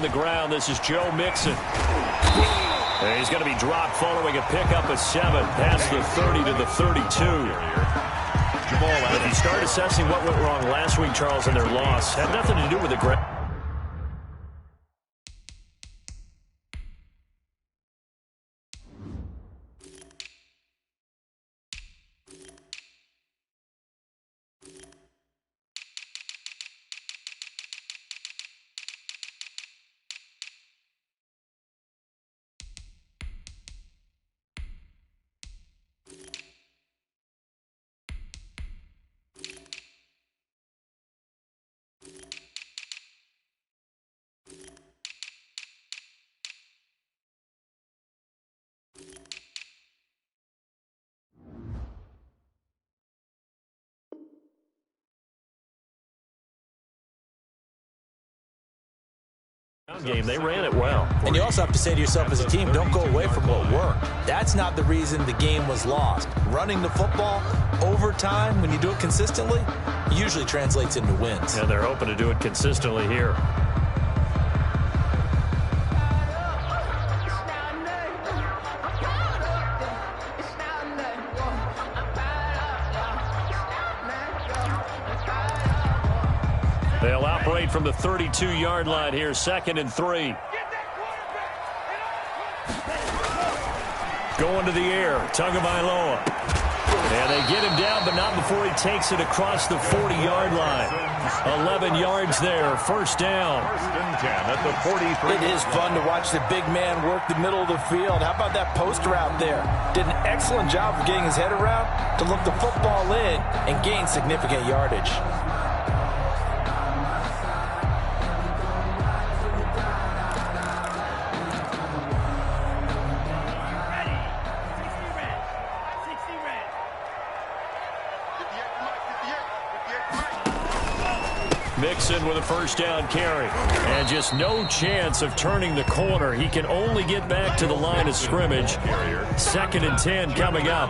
on the ground. This is Joe Mixon. And he's going to be dropped following a pickup of 7 past the 30 to the 32. If you start assessing what went wrong last week, Charles, in their loss, had nothing to do with the ground. Game, they ran it well. And you also have to say to yourself as a team, don't go away from what worked. That's not the reason the game was lost. Running the football over time, when you do it consistently, usually translates into wins. And they're hoping to do it consistently here. They'll operate from the 32-yard line here, 2nd and 3. Going to the air, Tagovailoa. And they get him down, but not before he takes it across the 40-yard line. 11 yards there, 1st down. 1st and 10 at the 43. It is fun to watch the big man work the middle of the field. How about that post route there? Did an excellent job of getting his head around to look the football in and gain significant yardage. Mixon with a 1st down carry. And just no chance of turning the corner. He can only get back to the line of scrimmage. 2nd and 10 coming up.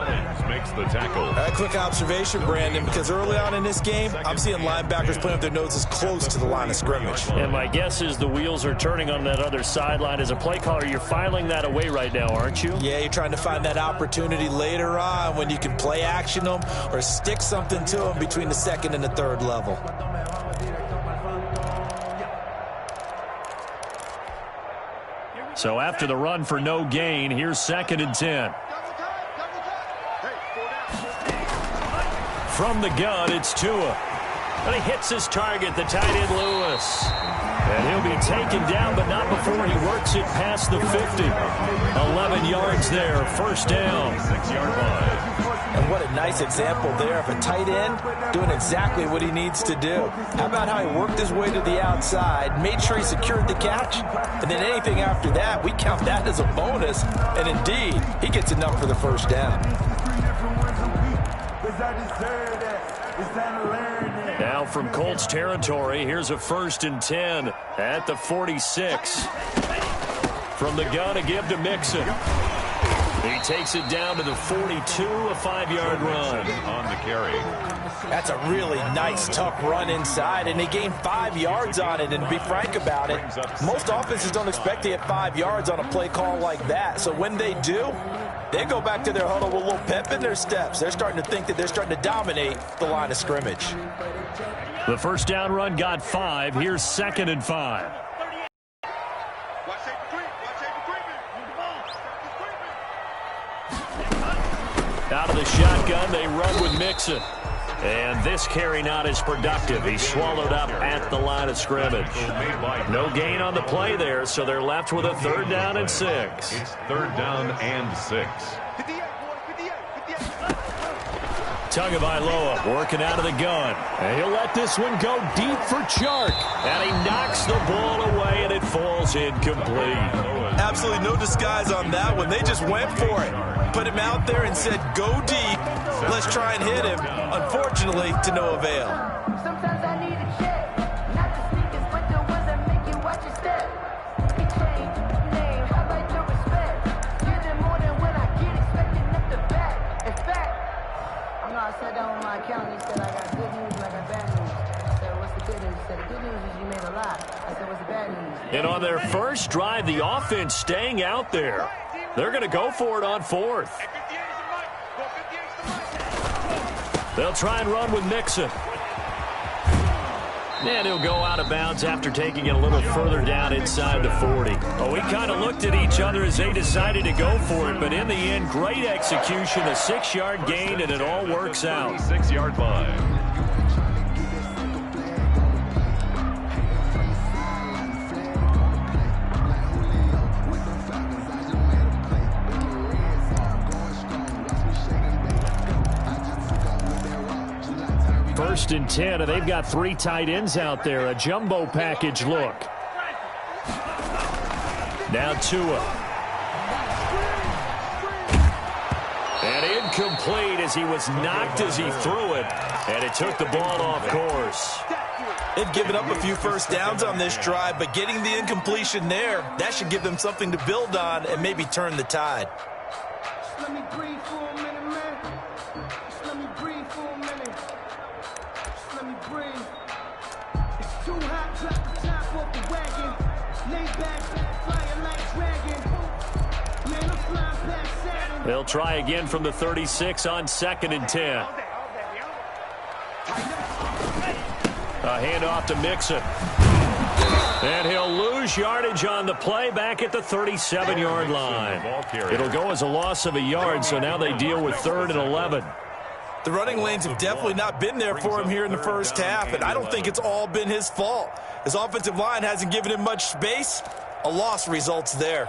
Makes the tackle. A quick observation, Brandon, because early on in this game, I'm seeing linebackers playing with their noses close to the line of scrimmage. And my guess is the wheels are turning on that other sideline. As a play caller, you're filing that away right now, aren't you? Yeah, you're trying to find that opportunity later on when you can play action them or stick something to them between the 2nd and the 3rd level. So after the run for no gain, here's 2nd and 10. From the gun, it's Tua. But he hits his target, the tight end Lewis. And he'll be taken down, but not before he works it past the 50. 11 yards there, 1st down. 6-yard line. And what a nice example there of a tight end doing exactly what he needs to do. How about how he worked his way to the outside, made sure he secured the catch, and then anything after that, we count that as a bonus. And indeed, he gets enough for the 1st down. Now from Colts territory, here's a 1st and 10 at the 46. From the gun, a give to Mixon. He takes it down to the 42, a 5-yard run. On the carry. That's a really nice, tough run inside, and they gained 5 yards on it. And to be frank about it, most offenses don't expect to get 5 yards on a play call like that. So when they do, they go back to their huddle with a little pep in their steps. They're starting to think that they're starting to dominate the line of scrimmage. The 1st down run got 5. Here's 2nd and 5. Out of the shotgun, they run with Mixon. And this carry not as productive. He's swallowed up at the line of scrimmage. No gain on the play there, so they're left with a 3rd down and 6. It's 3rd down and 6. Tagovailoa working out of the gun. And he'll let this one go deep for Chark. And he knocks the ball away, and it falls incomplete. Absolutely no disguise on that one. They just went for it. Put him out there and said, go deep. Let's try and hit him. Unfortunately, to no avail. Sometimes I need a check. Not the sneakers, but the ones that make you watch your step. He changed name. How about your respect? Get it more than when I get expecting up the back. In fact, I'm not sat down with my accountant. He said, I got good news and I got bad news. I said, what's the good news? He said, the good news is you made a lot. I And on their first drive, the offense staying out there. They're going to go for it on fourth. They'll try and run with Mixon. And he'll go out of bounds after taking it a little further down inside the 40. Well, we kind of looked at each other as they decided to go for it, but in the end, great execution, a 6-yard gain, and it all works out. 6-yard line. First and 10, and they've got 3 tight ends out there. A jumbo package look. Now Tua. And incomplete as he was knocked as he threw it, and it took the ball off course. They've given up a few first downs on this drive, but getting the incompletion there, that should give them something to build on and maybe turn the tide. Let me breathe for a minute, man. Just let me breathe for a minute. Just let me breathe. It's too hot, drop the top off the wagon. Lay back, flying like dragon. Man, I'm flying past Saturn. They'll try again from the 36 on 2nd and 10. A handoff to Mixon. And he'll lose yardage on the play back at the 37-yard line. It'll go as a loss of a yard, so now they deal with 3rd and 11. The running lanes have definitely not been there for him here in the first half, and I don't think it's all been his fault. His offensive line hasn't given him much space. A loss results there.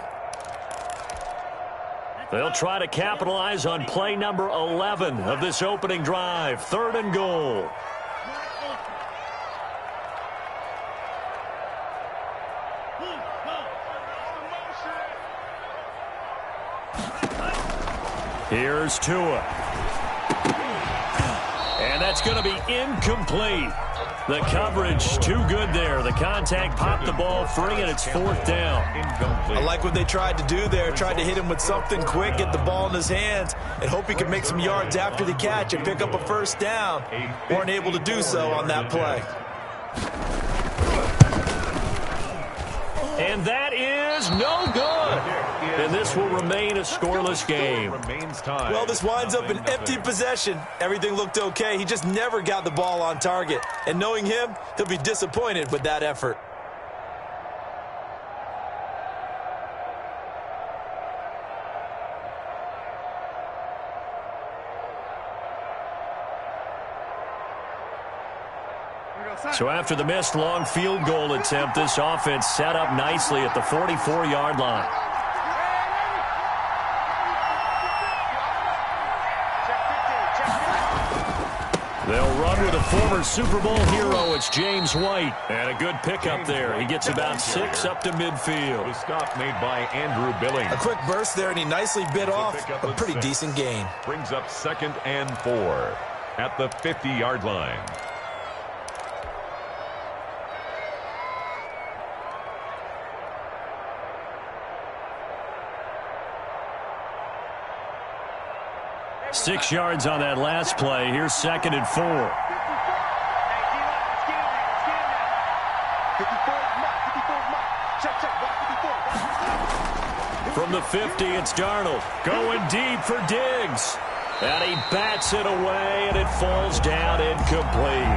They'll try to capitalize on play number 11 of this opening drive. 3rd and goal. Here's Tua. And that's going to be incomplete. The coverage too good there. The contact popped the ball free, and it's 4th down. I like what they tried to do there. Tried to hit him with something quick, get the ball in his hands, and hope he could make some yards after the catch and pick up a first down. Weren't able to do so on that play. And that is no good. And this will remain a scoreless game. Well, this winds up an empty possession. Everything looked okay. He just never got the ball on target. And knowing him, he'll be disappointed with that effort. So after the missed long field goal attempt, this offense set up nicely at the 44-yard line. They'll run with a former Super Bowl hero. It's James White. And a good pickup there. He gets about 6 up to midfield. The stop made by Andrew Billings. A quick burst there, and he nicely bit off a pretty decent gain. Brings up 2nd and 4 at the 50-yard line. Six yards on that last play. Here's 2nd and 4. From the 50, it's Darnold. Going deep for Diggs. And he bats it away, and it falls down incomplete.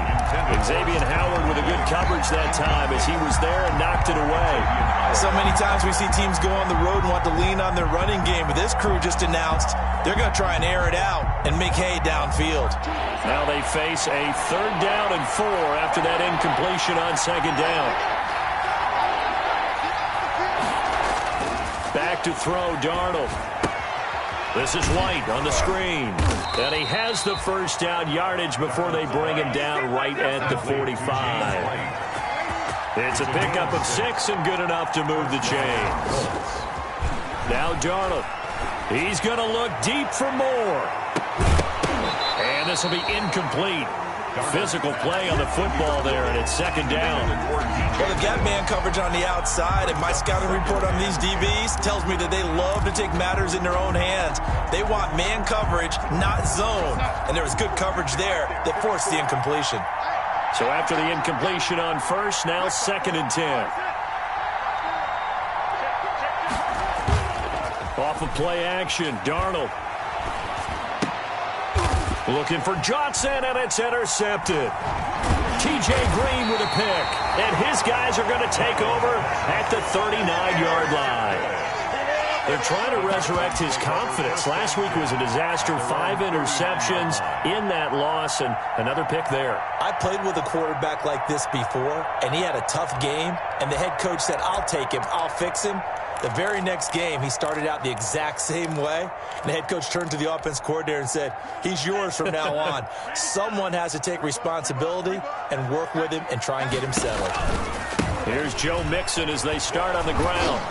Xavier Howard with a good coverage that time as he was there and knocked it away. So many times we see teams go on the road and want to lean on their running game, but this crew just announced they're going to try and air it out and make hay downfield. Now they face a 3rd down and 4 after that incompletion on 2nd down. Back to throw, Darnold. This is White on the screen. And he has the first down yardage before they bring him down right at the 45. It's a pickup of 6 and good enough to move the chains. Now Darnold. He's going to look deep for more. And this will be incomplete. Physical play on the football there, and it's 2nd down. Well, they've got man coverage on the outside, and my scouting report on these DBs tells me that they love to take matters in their own hands. They want man coverage, not zone. And there was good coverage there that forced the incompletion. So after the incompletion on first, now 2nd and 10. Off of play action, Darnold. Looking for Johnson, and it's intercepted. T.J. Green with a pick, and his guys are going to take over at the 39-yard line. They're trying to resurrect his confidence. Last week was a disaster, 5 interceptions in that loss, and another pick there. I played with a quarterback like this before, and he had a tough game, and the head coach said, I'll take him, I'll fix him. The very next game, he started out the exact same way. And the head coach turned to the offense coordinator and said, he's yours from now on. Someone has to take responsibility and work with him and try and get him settled. Here's Joe Mixon as they start on the ground.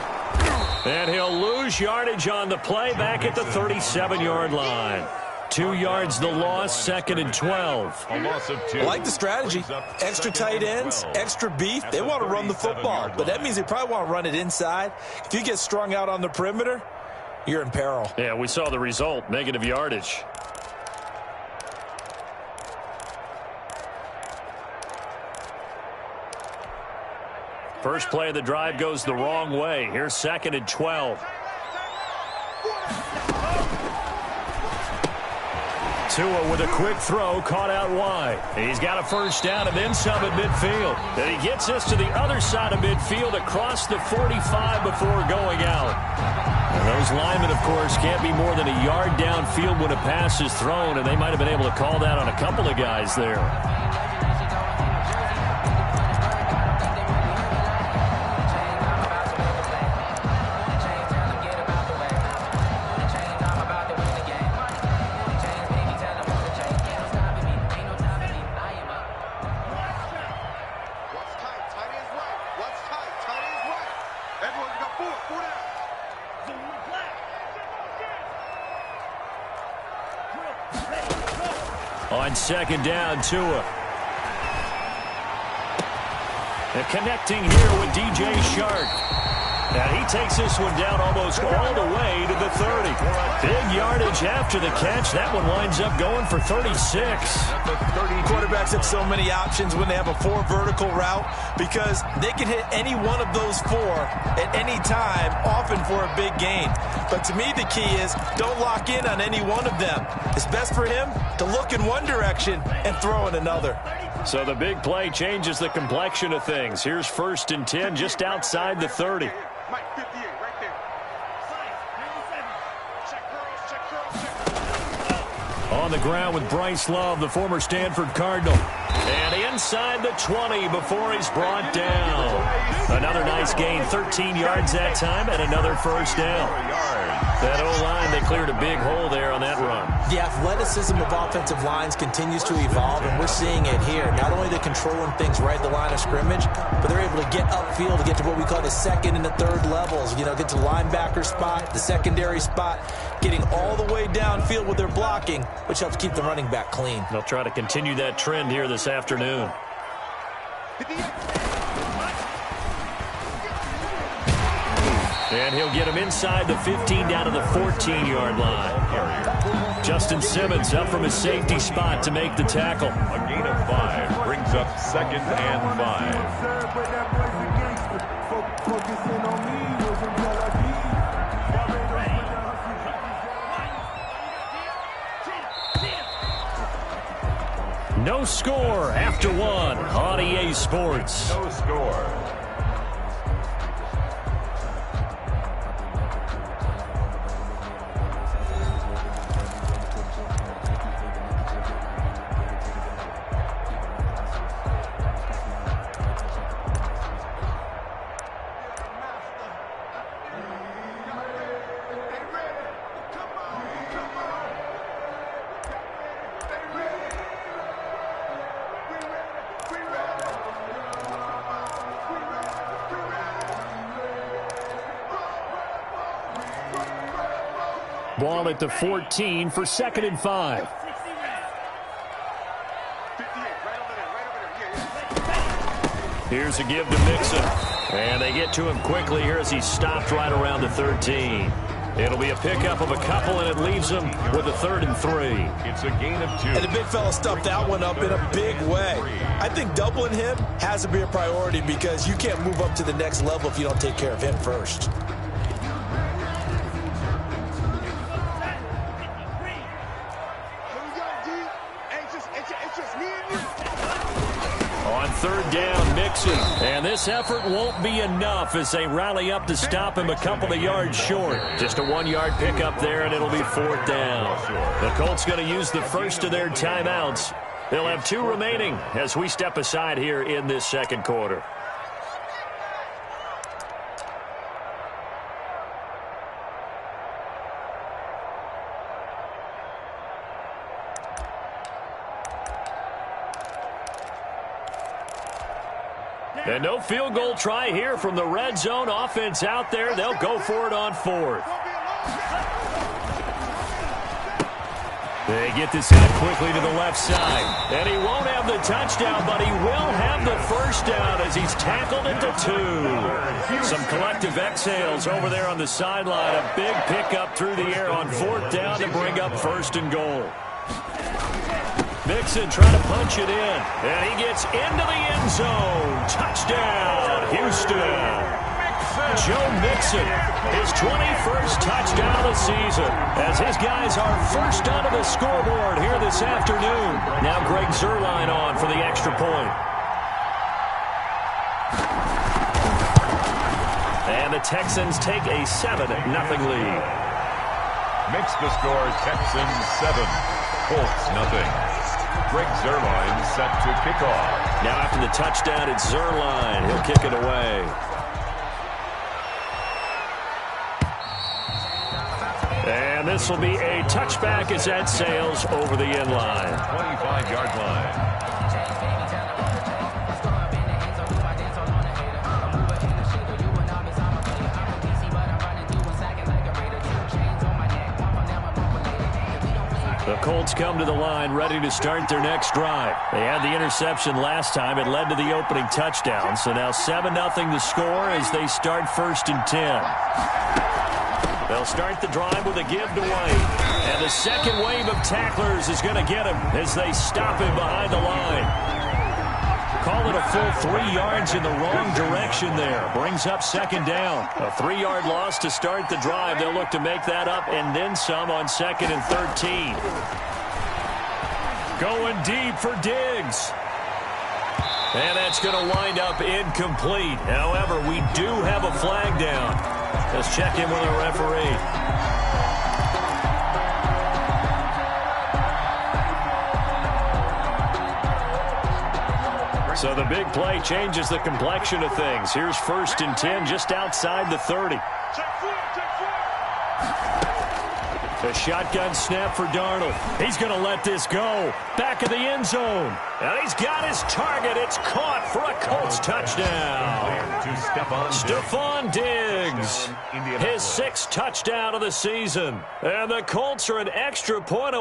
And he'll lose yardage on the play back at the 37-yard line. 2 yards the loss, 2nd and 12. A loss of 2. I like the strategy. Extra tight ends, extra beef. They want to run the football, but that means they probably want to run it inside. If you get strung out on the perimeter, you're in peril. Yeah, we saw the result, negative yardage. First play of the drive goes the wrong way. Here's 2nd and 12. Tua with a quick throw, caught out wide. He's got a first down and then some at midfield. And he gets us to the other side of midfield across the 45 before going out. And those linemen, of course, can't be more than a yard downfield when a pass is thrown, and they might have been able to call that on a couple of guys there. On 2nd down, Tua. And connecting here with DJ Shark. And he takes this one down almost all the way to the 30. Big yardage after the catch. That one winds up going for 36. Quarterbacks have so many options when they have a 4 vertical route because they can hit any one of those 4 at any time, often for a big gain. But to me, the key is don't lock in on any one of them. It's best for him to look in one direction and throw in another. So the big play changes the complexion of things. Here's 1st and 10 just outside the 30. On the ground with Bryce Love, the former Stanford Cardinal. And inside the 20 before he's brought down. Another nice gain, 13 yards that time, and another first down. That O-line, they cleared a big hole there on that run. The athleticism of offensive lines continues to evolve, and we're seeing it here. Not only they're controlling things right at the line of scrimmage, but they're able to get upfield to get to what we call the 2nd and the 3rd levels. You know, get to the linebacker spot, the secondary spot, getting all the way downfield with their blocking, which helps keep the running back clean. They'll try to continue that trend here this afternoon. And he'll get him inside the 15 down to the 14-yard line. Justin Simmons up from his safety spot to make the tackle. A gain of 5 brings up 2nd and 5. No score after 1 on EA Sports. No score. Ball at the 14 for 2nd and 5. Here's a give to Mixon. And they get to him quickly here as he stopped right around the 13. It'll be a pickup of a couple, and it leaves them with a 3rd and 3. It's a gain of 2. And the big fella stuffed that one up in a big way. I think doubling him has to be a priority because you can't move up to the next level if you don't take care of him first. On 3rd down, Mixon. And this effort won't be enough as they rally up to stop him a couple of yards short. Just a 1-yard pickup there, and it'll be 4th down. The Colts going to use the first of their timeouts. They'll have 2 remaining as we step aside here in this 2nd quarter. And no field goal try here from the red zone. Offense out there. They'll go for it on 4th. They get this out quickly to the left side. And he won't have the touchdown, but he will have the 1st down as he's tackled into 2. Some collective exhales over there on the sideline. A big pickup through the air on 4th down to bring up 1st and goal. Mixon trying to punch it in, and he gets into the end zone. Touchdown, Houston. Joe Mixon, his 21st touchdown of the season, as his guys are first onto the scoreboard here this afternoon. Now Greg Zuerlein on for the extra point. And the Texans take a 7-0 lead. Makes the score Texans 7, Colts nothing. Greg Zuerlein set to kick off. Now after the touchdown, it's Zuerlein. He'll kick it away. And this will be a touchback as that sails over the end line. 25-yard line. The Colts come to the line ready to start their next drive. They had the interception last time. It led to the opening touchdown. So now 7-0 the score as they start 1st and 10. They'll start the drive with a give to White. And the second wave of tacklers is going to get him as they stop him behind the line. Call it a full 3 yards in the wrong direction there. Brings up 2nd down. A 3-yard loss to start the drive. They'll look to make that up and then some on 2nd and 13. Going deep for Diggs. And that's going to wind up incomplete. However, we do have a flag down. Let's check in with the referee. So the big play changes the complexion of things. Here's 1st and 10 just outside the 30. A shotgun snap for Darnold. He's going to let this go. Back of the end zone. And he's got his target. It's caught for a Colts touchdown. Stephon Diggs. His 6th touchdown of the season. And the Colts are an extra point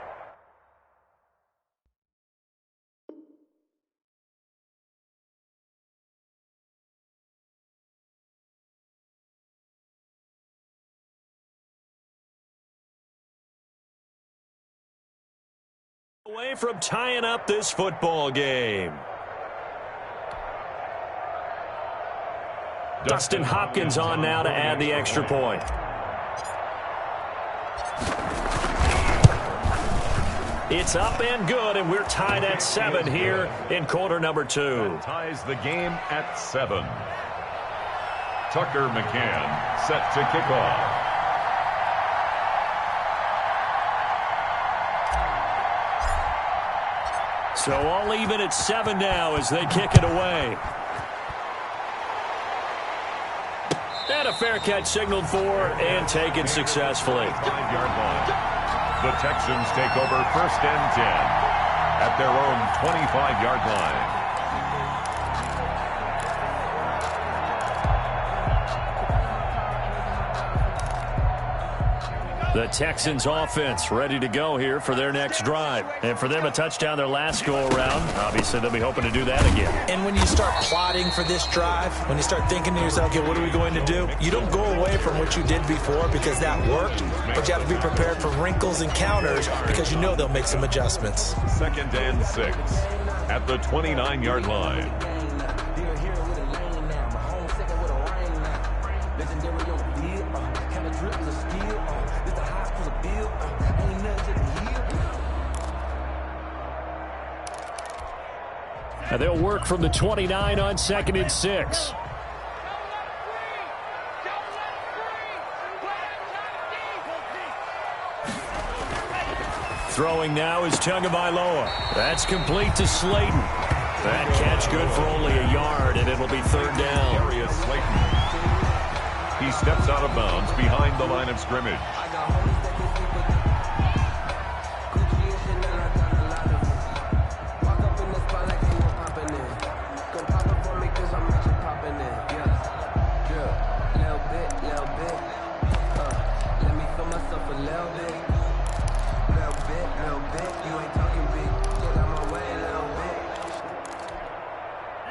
away from tying up this football game. Dustin Hopkins on now to add the extra point. It's up and good, and we're tied at 7 here in quarter number 2. That ties the game at 7. Tucker McCann set to kick off. So all even at 7 now as they kick it away. And a fair catch signaled for and taken successfully. 5-yard line. The Texans take over 1st and 10 at their own 25-yard line. The Texans offense ready to go here for their next drive. And for them, a touchdown their last go-around. Obviously, they'll be hoping to do that again. And when you start plotting for this drive, when you start thinking to yourself, okay, what are we going to do? You don't go away from what you did before because that worked, but you have to be prepared for wrinkles and counters because you know they'll make some adjustments. 2nd and 6 at the 29-yard line. And they'll work from the 29 on 2nd and 6. Throwing now is Tagovailoa. That's complete to Slayton. That catch good for only a yard, and it'll be 3rd down. Darius Slayton. He steps out of bounds behind the line of scrimmage.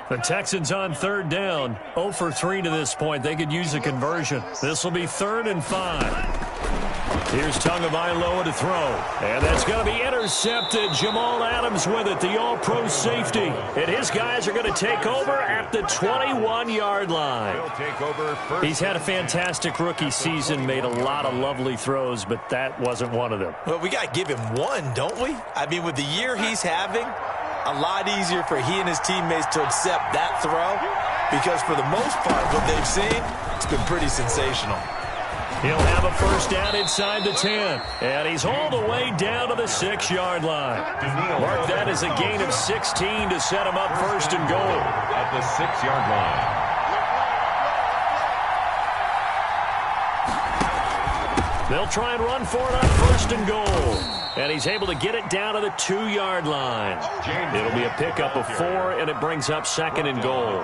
The Texans on 3rd down, 0 for 3 to this point. They could use a conversion. This will be 3rd and 5. Here's Tagovailoa to throw. And that's going to be intercepted. Jamal Adams with it, the all-pro safety. And his guys are going to take over at the 21-yard line. He'll take over first. He's had a fantastic rookie season, made a lot of lovely throws, but that wasn't one of them. Well, we got to give him one, don't we? I mean, with the year he's having, a lot easier for he and his teammates to accept that throw because for the most part, what they've seen, it's been pretty sensational. He'll have a first down inside the 10, and he's all the way down to the 6-yard line. Mark that as a gain of 16 to set him up 1st and goal. At the 6-yard line. They'll try and run for it on 1st and goal. And he's able to get it down to the 2-yard line. It'll be a pickup of 4, and it brings up 2nd and goal.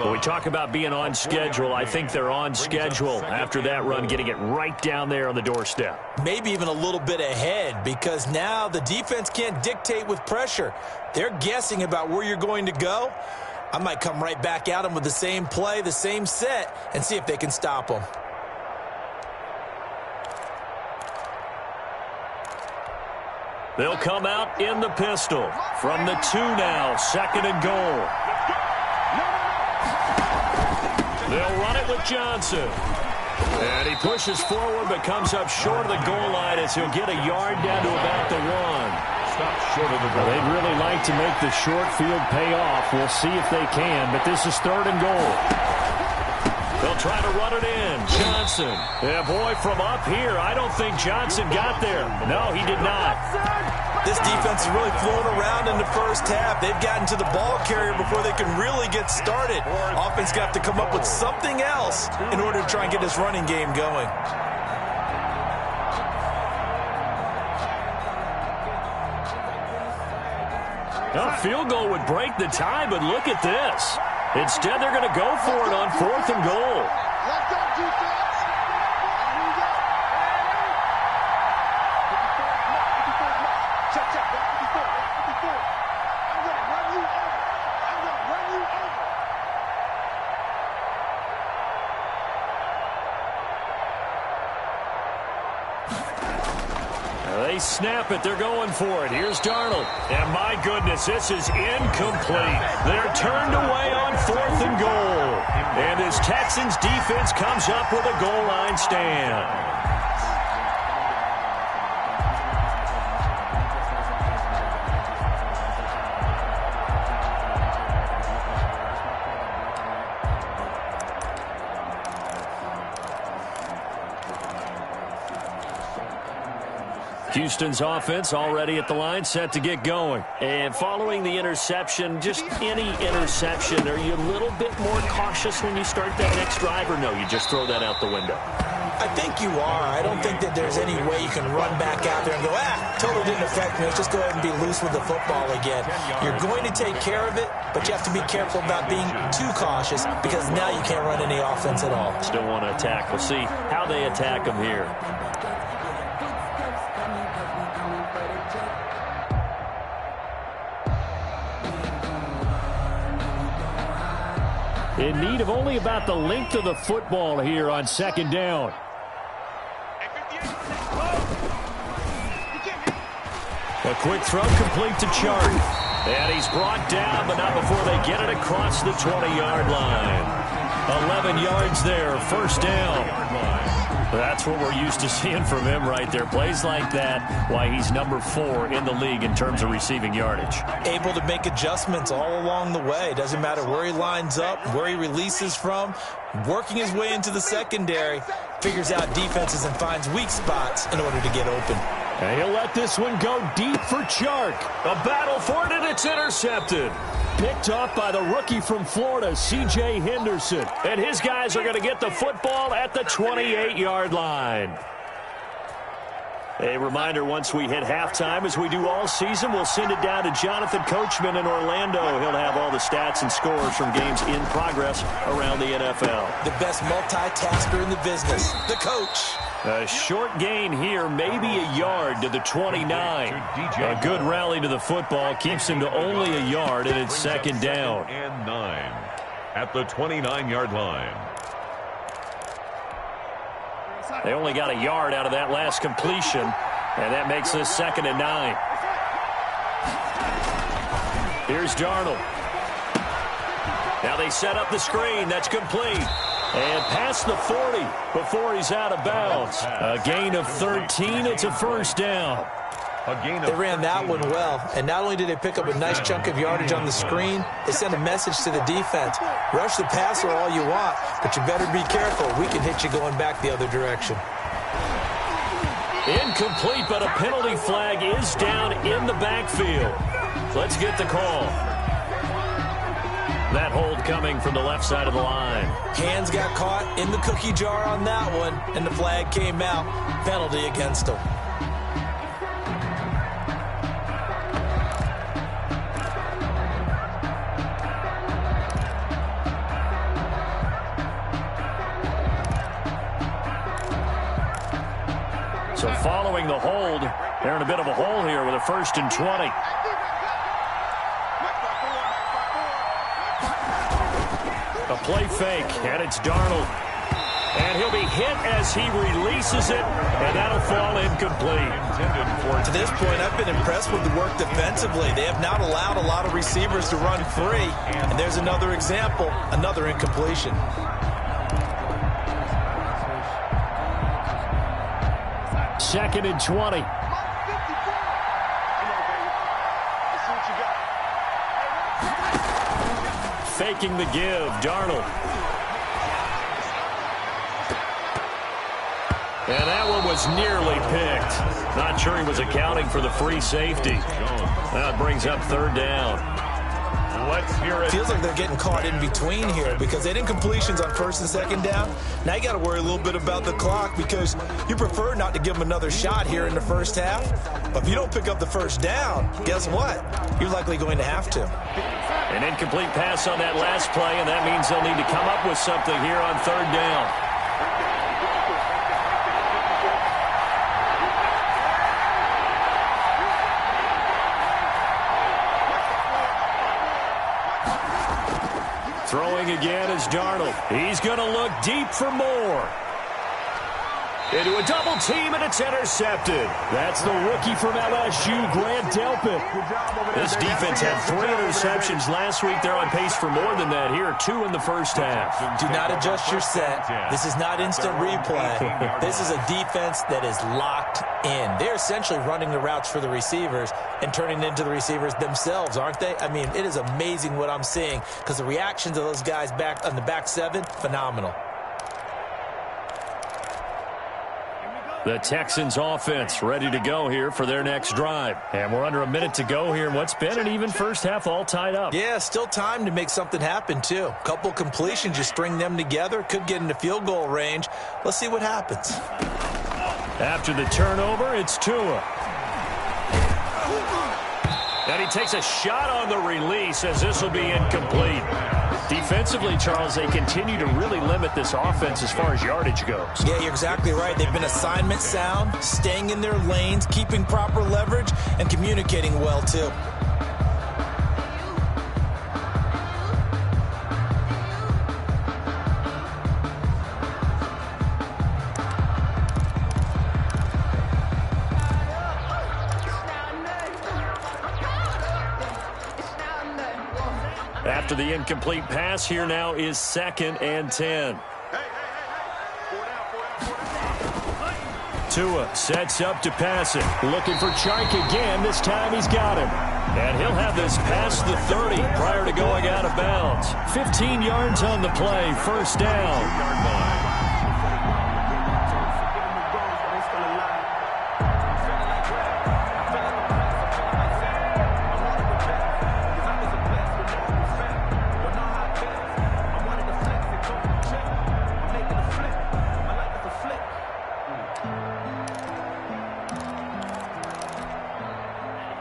When we talk about being on schedule, I think they're on schedule after that run, getting it right down there on the doorstep. Maybe even a little bit ahead because now the defense can't dictate with pressure. They're guessing about where you're going to go. I might come right back at them with the same play, the same set, and see if they can stop them. They'll come out in the pistol. From the 2 now, 2nd and goal. They'll run it with Johnson. And he pushes forward but comes up short of the goal line as he'll get a yard down to about the 1. Stop short of the goal. They'd really like to make the short field pay off. We'll see if they can, but this is 3rd and goal. They'll try to run it in. Johnson. Yeah, boy, from up here, I don't think Johnson got there. No, he did not. This defense is really flown around in the first half. They've gotten to the ball carrier before they can really get started. Offense got to come up with something else in order to try and get this running game going. A field goal would break the tie, but look at this. Instead, they're going to go for it on 4th and goal. Let's go, defense. Here we go. Check. 54. I'm going to run you over. They snap it. They're going for it. Here's Darnold. And my goodness, this is incomplete. They're turned away on 4th and goal. And this Texans defense comes up with a goal line stand. Houston's offense already at the line, set to get going. And following the interception, just any interception, are you a little bit more cautious when you start that next drive, or no, you just throw that out the window? I think you are. I don't think that there's any way you can run back out there and go, totally didn't affect me. Let's just go ahead and be loose with the football again. You're going to take care of it, but you have to be careful about being too cautious because now you can't run any offense at all. Still want to attack. We'll see how they attack them here. In need of only about the length of the football here on second down. A quick throw complete to Chark. And he's brought down, but not before they get it across the 20-yard line. 11 yards there, first down. That's what we're used to seeing from him right there. Plays like that, why he's number 4 in the league in terms of receiving yardage. Able to make adjustments all along the way. Doesn't matter where he lines up, where he releases from. Working his way into the secondary, figures out defenses and finds weak spots in order to get open. And he'll let this one go deep for Chark. A battle for it, and it's intercepted. Picked off by the rookie from Florida, C.J. Henderson. And his guys are going to get the football at the 28-yard line. A reminder, once we hit halftime, as we do all season, we'll send it down to Jonathan Coachman in Orlando. He'll have all the stats and scores from games in progress around the NFL. The best multitasker in the business, the coach. A short gain here, maybe a yard to the 29. A good rally to the football keeps him to only a yard, and it's second down. And 9 at the 29-yard line. They only got a yard out of that last completion, and that makes this second and 9. Here's Darnold. Now they set up the screen. That's complete. And past the 40 before he's out of bounds. A gain of 13. It's a first down. They ran that one well, and not only did they pick up a nice chunk of yardage on the screen, they sent a message to the defense. Rush the passer all you want, but you better be careful. We can hit you going back the other direction. Incomplete, but a penalty flag is down in the backfield. Let's get the call. That hold coming from the left side of the line. Hands got caught in the cookie jar on that one, and the flag came out. Penalty against him. So following the hold, they're in a bit of a hole here with a 1st and 20. A play fake, and it's Darnold. And he'll be hit as he releases it, and that'll fall incomplete. To this point, I've been impressed with the work defensively. They have not allowed a lot of receivers to run free. And there's another example, another incompletion. Second and 20. Faking the give, Darnold. And that one was nearly picked. Not sure he was accounting for the free safety. That brings up 3rd down. Let's hear it. Feels like they're getting caught in between here because they did incompletions on 1st and 2nd down. Now you got to worry a little bit about the clock because you prefer not to give them another shot here in the first half. But if you don't pick up the 1st down, guess what? You're likely going to have to. An incomplete pass on that last play, and that means they'll need to come up with something here on 3rd down. Throwing again is Darnold. He's going to look deep for more. Into a double team, and it's intercepted. That's the rookie from LSU, Grant Delpit. This defense had 3 interceptions last week. They're on pace for more than that here, 2 in the first half. Do not adjust your set. This is not instant replay. This is a defense that is locked in. They're essentially running the routes for the receivers and turning into the receivers themselves, aren't they? I mean, it is amazing what I'm seeing because the reactions of those guys back on the back 7, phenomenal. The Texans offense ready to go here for their next drive. And we're under a minute to go here in what's been an even first half, all tied up. Yeah, still time to make something happen, too. Couple completions, you string them together, could get into field goal range. Let's see what happens. After the turnover, it's Tua. And he takes a shot on the release as this will be incomplete. Defensively, Charles, they continue to really limit this offense as far as yardage goes. Yeah, you're exactly right. They've been assignment sound, staying in their lanes, keeping proper leverage, and communicating well, too. After the incomplete pass, here now is 2nd and 10. Tua sets up to pass it. Looking for Chark again. This time he's got him. And he'll have this past the 30 prior to going out of bounds. 15 yards on the play. First down.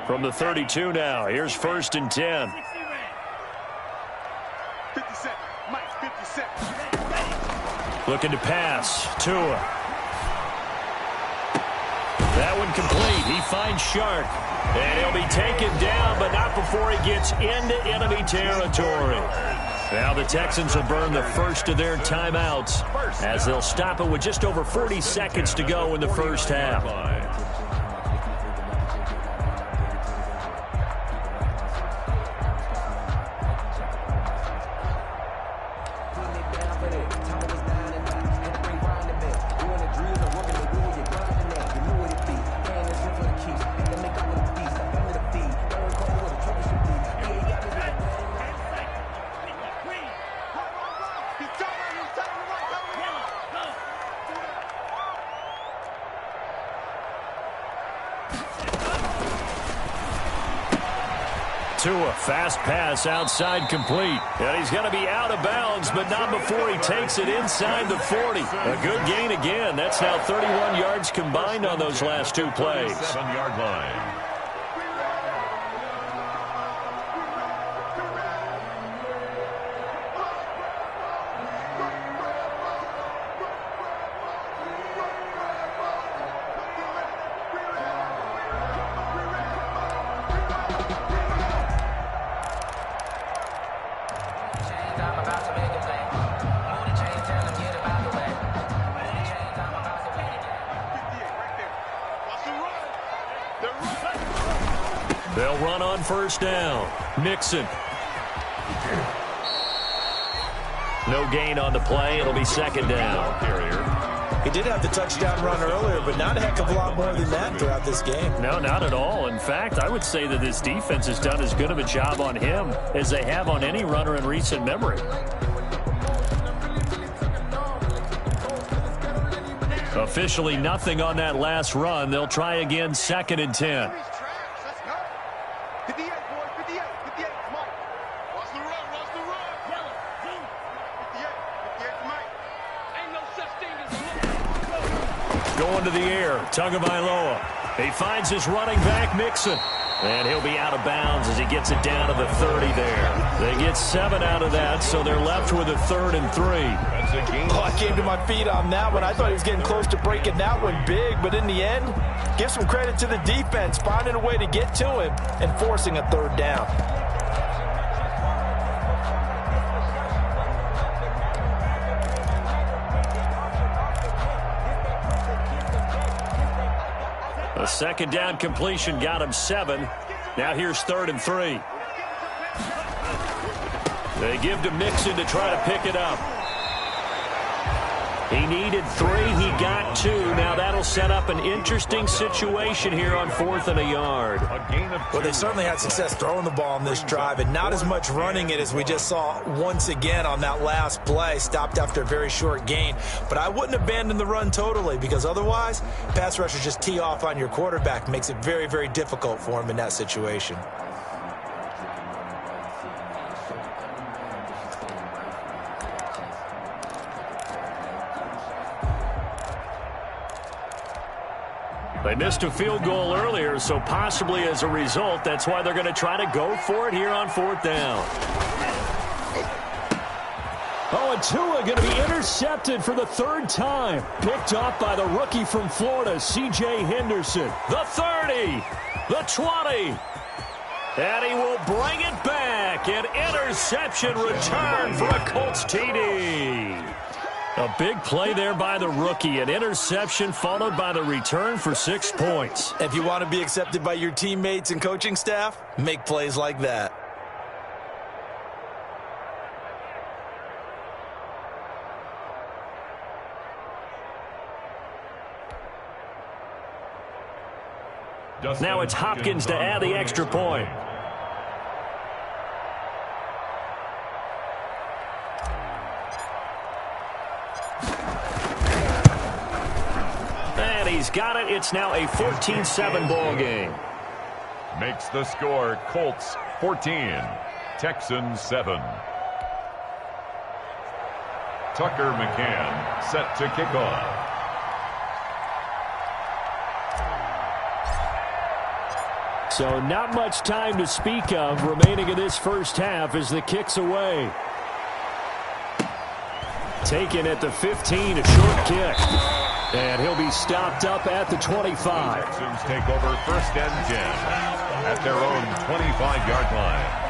From the 32 now, here's 1st and 10. 50 Mike, 50 Looking to pass. Tua. That one complete. He finds Chark. And he'll be taken down, but not before he gets into enemy territory. Now the Texans will burn the first of their timeouts as they'll stop it with just over 40 seconds to go in the first half. Tua, fast pass outside complete. And he's going to be out of bounds, but not before he takes it inside the 40. A good gain again. That's now 31 yards combined on those last two plays. 7-yard line. They'll run on first down. Mixon. No gain on the play. It'll be 2nd down. He did have the touchdown run earlier, but not a heck of a lot more than that throughout this game. No, not at all. In fact, I would say that this defense has done as good of a job on him as they have on any runner in recent memory. Officially nothing on that last run. They'll try again, 2nd and 10. Going to the air, Tagovailoa. He finds his running back, Mixon. And he'll be out of bounds as he gets it down to the 30 there. They get 7 out of that, so they're left with a 3rd and 3. Oh, I came to my feet on that one. I thought he was getting close to breaking that one big, but in the end, give some credit to the defense, finding a way to get to him and forcing a 3rd down. A 2nd down completion got him 7. Now here's 3rd and 3. They give to Mixon to try to pick it up. He needed 3. He got 2. Now that'll set up an interesting situation here on 4th and a yard. Well, they certainly had success throwing the ball on this drive and not as much running it as we just saw once again on that last play. Stopped after a very short gain. But I wouldn't abandon the run totally because otherwise, pass rushers just tee off on your quarterback. Makes it very, very difficult for him in that situation. They missed a field goal earlier, so possibly as a result, that's why they're going to try to go for it here on 4th down. Oh, and Tua going to be intercepted for the 3rd time. Picked off by the rookie from Florida, C.J. Henderson. The 30, the 20, and he will bring it back. An interception return for a Colts TD. A big play there by the rookie. An interception followed by the return for 6 points. If you want to be accepted by your teammates and coaching staff, make plays like that. Now it's Hopkins to add the extra point. And he's got it. It's now a 14-7 ball game. Makes the score Colts 14, Texans 7. Tucker McCann set to kick off. So not much time to speak of remaining in this first half as the kick's away. Taken at the 15, a short kick. And he'll be stopped up at the 25. Texans take over 1st and 10 at their own 25-yard line.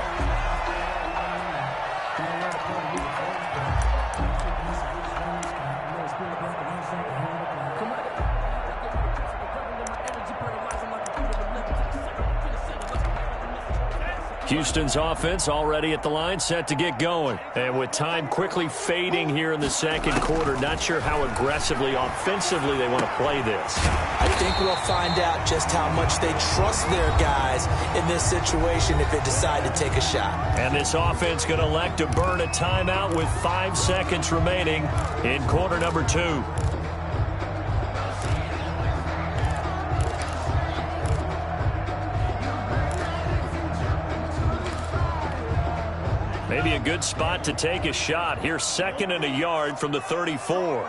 Houston's offense already at the line, set to get going. And with time quickly fading here in the second quarter, not sure how aggressively, offensively they want to play this. I think we'll find out just how much they trust their guys in this situation if they decide to take a shot. And this offense going to elect to burn a timeout with 5 seconds remaining in quarter number 2. Maybe a good spot to take a shot. Here's 2nd and a yard from the 34.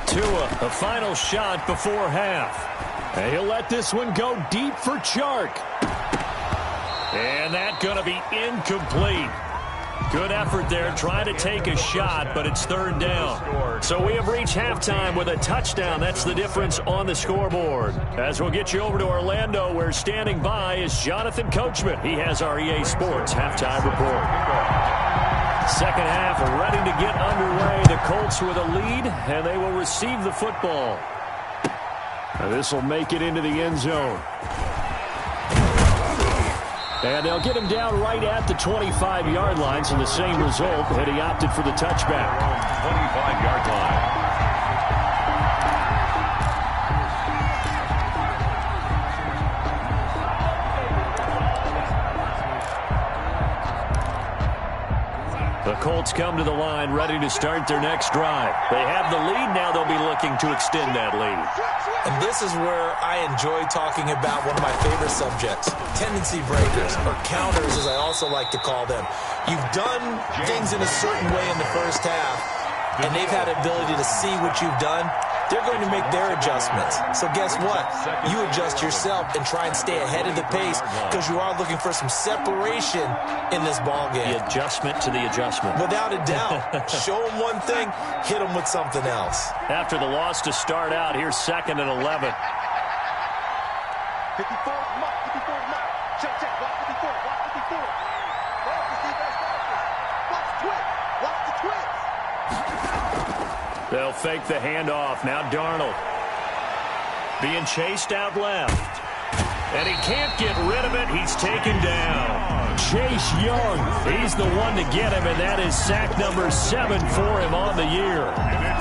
Tua, a final shot before half. And he'll let this one go deep for Chark. And that's going to be incomplete. Good effort there, trying to take a shot, but it's 3rd down. So we have reached halftime with a touchdown. That's the difference on the scoreboard. As we'll get you over to Orlando, where standing by is Jonathan Coachman. He has our EA Sports halftime report. Second half ready to get underway. The Colts with a lead, and they will receive the football. Now this will make it into the end zone. And they'll get him down right at the 25-yard line, so the same result, and he opted for the touchback. 25-yard line. The Colts come to the line ready to start their next drive. They have the lead. Now they'll be looking to extend that lead. And this is where I enjoy talking about one of my favorite subjects, tendency breakers, or counters as I also like to call them. You've done things in a certain way in the first half, and they've had the ability to see what you've done. They're going to make their adjustments. So guess what? You adjust yourself and try and stay ahead of the pace because you are looking for some separation in this ball game. The adjustment to the adjustment. Without a doubt. Show them one thing, hit them with something else. After the loss to start out, here's 2nd and 11. 54, mark, 54, mark. Check, block 54, block 54. Watch the defense, watch the twitch. Watch the twitch. They'll fake the handoff. Now Darnold being chased out left. And he can't get rid of it. He's taken down. Chase Young, he's the one to get him, and that is sack number 7 for him on the year.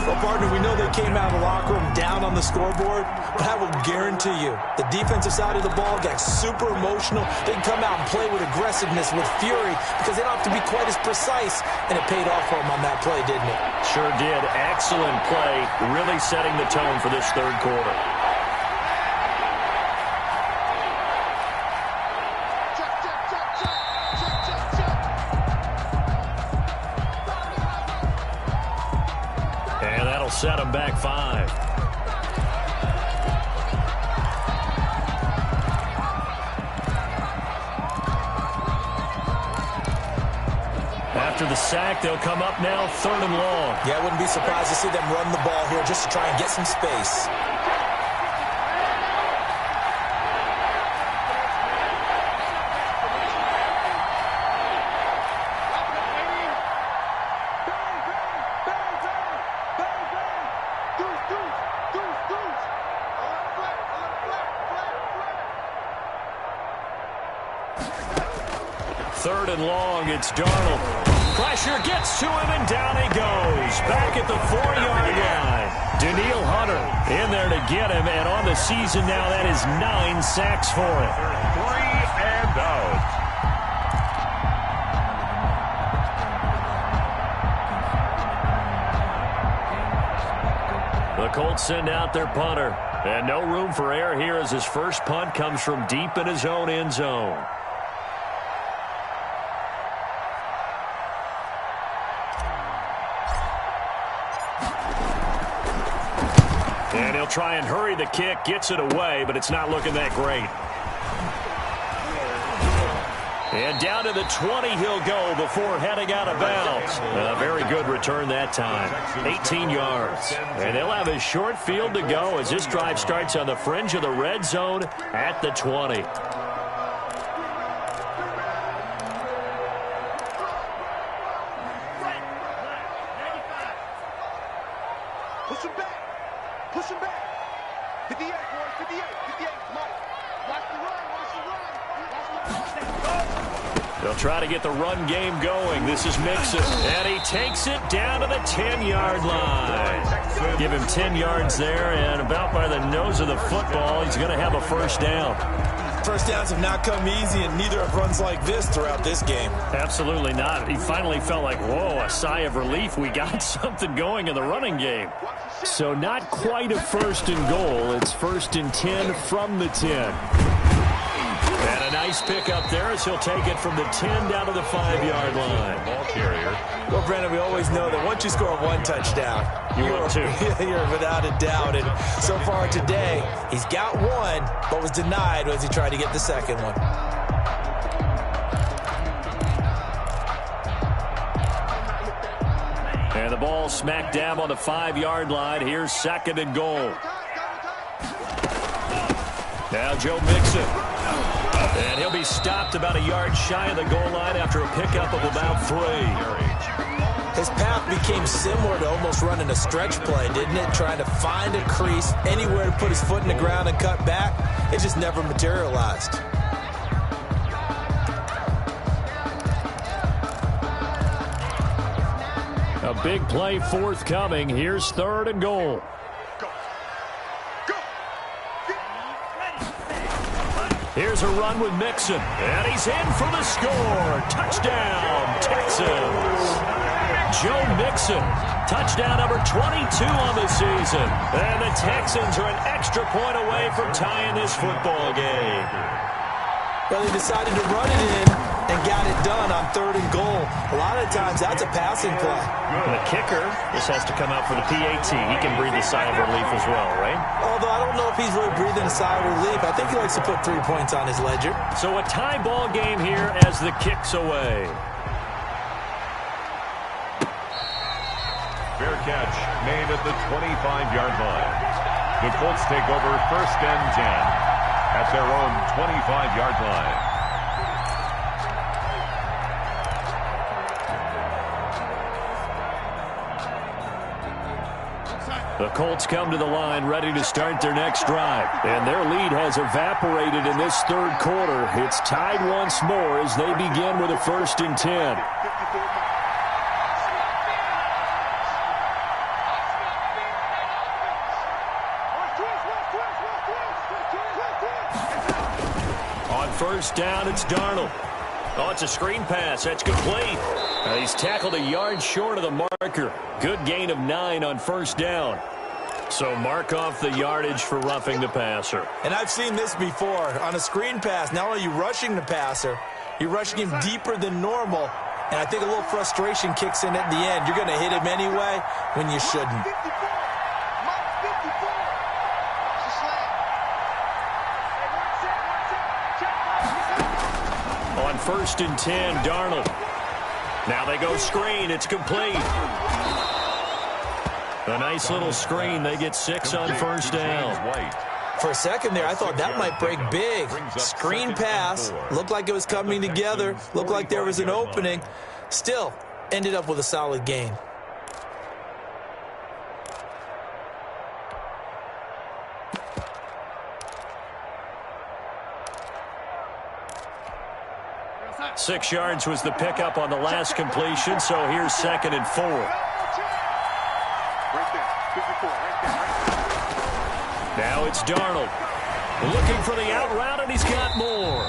Well, partner, we know they came out of the locker room down on the scoreboard, but I will guarantee you the defensive side of the ball got super emotional. They can come out and play with aggressiveness, with fury, because they don't have to be quite as precise, and it paid off for them on that play, didn't it? Sure did. Excellent play, really setting the tone for this third quarter. And that'll set them back 5. After the sack, they'll come up now 3rd and long. Yeah, I wouldn't be surprised to see them run the ball here just to try and get some space. Third and long, it's Darnold. Pressure gets to him, and down he goes. Back at the 4-yard in there to get him, and on the season now, that is 9 sacks for him. 3 and out. The Colts send out their punter. And no room for error here as his first punt comes from deep in his own end zone. And he'll try and hurry the kick, gets it away, but it's not looking that great. And down to the 20 he'll go before heading out of bounds. A very good return that time. 18 yards. And they'll have a short field to go as this drive starts on the fringe of the red zone at the 20. Push him back. Push him back. 58, boys. 58. 58. Mike. Watch the run. Watch the run. Watch the run. They'll try to get the run game going. This is Mixon. And he takes it down to the 10-yard line. Give him 10 yards there, and about by the nose of the football, he's going to have a first down. First downs have not come easy, and neither have runs like this throughout this game. Absolutely not. He finally felt like, whoa, a sigh of relief. We got something going in the running game. So not quite a first and goal. It's first and 10 from the 10. And a nice pick up there as he'll take it from the 10 down to the 5-yard line. Ball carrier. Well, Brandon, we always know that once you score one touchdown, you're two. You're without a doubt. And so far today, he's got one, but was denied as he tried to get the second one. And the ball smack dab on the 5-yard line. Here's second and goal. Now Joe Mixon. And he'll be stopped about a yard shy of the goal line after a pickup of about 3. His path became similar to almost running a stretch play, didn't it? Trying to find a crease, anywhere to put his foot in the ground and cut back. It just never materialized. A big play forthcoming. Here's third and goal. Here's a run with Mixon, and he's in for the score. Touchdown, Texans. Joe Mixon, touchdown number 22 on the season. And the Texans are an extra point away from tying this football game. Well, they decided to run it in and got it done on third and goal. A lot of times, that's a passing play. And the kicker, this has to come out for the PAT. He can breathe a sigh of relief as well, right? Although I don't know if he's really breathing a sigh of relief. I think he likes to put 3 points on his ledger. So a tie ball game here as the kick's away. Fair catch made at the 25-yard line. The Colts take over first and 10 at their own 25-yard line. The Colts come to the line ready to start their next drive. And their lead has evaporated in this third quarter. It's tied once more as they begin with a first and 10. On first down, it's Darnold. Oh, it's a screen pass. That's complete. He's tackled a yard short of the marker. Good gain of 9 on first down. So mark off the yardage for roughing the passer. And I've seen this before. On a screen pass, not only are you rushing the passer, you're rushing him deeper than normal. And I think a little frustration kicks in at the end. You're going to hit him anyway when you shouldn't. On first and 10, Darnold. Now they go screen. It's complete. A nice little screen. They get 6 on first down. For a second there, I thought that might break big. Screen pass. Looked like it was coming together. Looked like there was an opening. Still, ended up with a solid gain. Six yards was the pickup on the last completion, so here's second and 4. Now it's Darnold. Looking for the out route, and he's got more.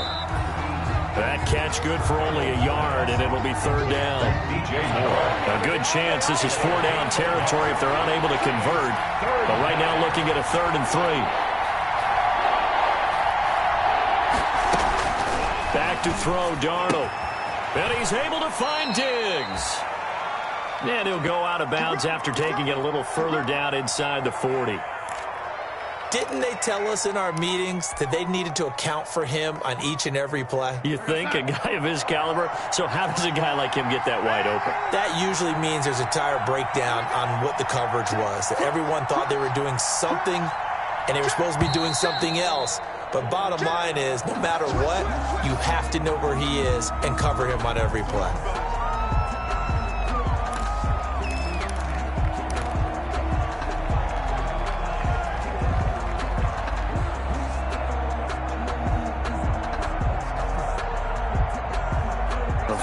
That catch good for only a yard, and it'll be third down. A good chance this is four-down territory if they're unable to convert. But right now looking at a 3rd and 3. Back to throw, Darnold. And he's able to find Diggs. And he'll go out of bounds after taking it a little further down inside the 40. Didn't they tell us in our meetings that they needed to account for him on each and every play? You think? A guy of his caliber? So how does a guy like him get that wide open? That usually means there's a entire breakdown on what the coverage was. That everyone thought they were doing something, and they were supposed to be doing something else. But bottom line is, no matter what, you have to know where he is and cover him on every play.